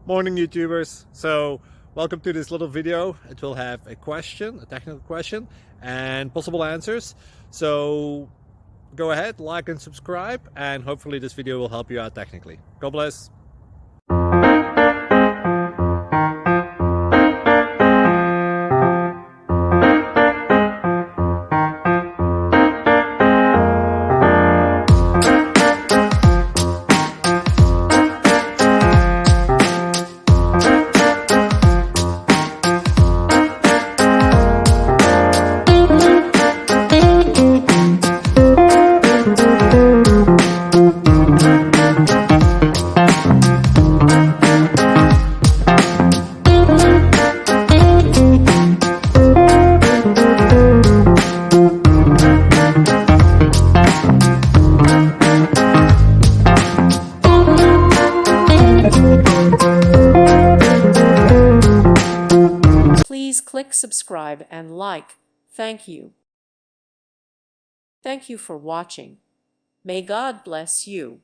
Morning YouTubers. So welcome to this little video. It will have a question, a technical question, and possible answers. So go ahead, like and subscribe, and hopefully this video will help you out technically. God bless. Please click subscribe and like. Thank you. Thank you for watching. May God bless you.